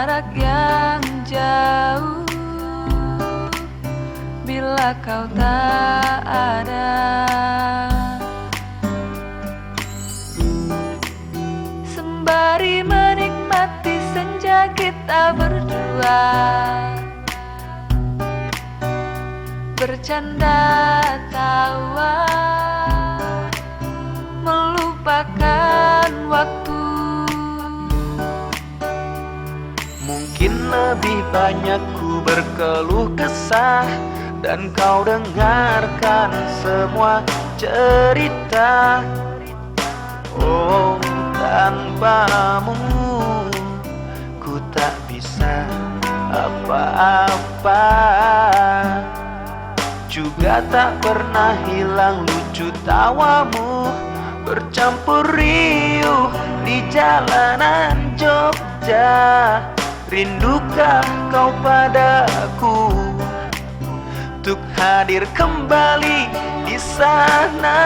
jarak yang jauh bila kau tak ada. Sembari menikmati senja kita berdua, bercanda tawa, melupakan waktu. Mungkin lebih banyak ku berkeluh kesah dan kau dengarkan semua cerita. Oh, tanpamu ku tak bisa apa-apa. Juga tak pernah hilang lucu tawamu, bercampur riuh di jalanan Jogja. Rindukah kau padaku untuk hadir kembali di sana?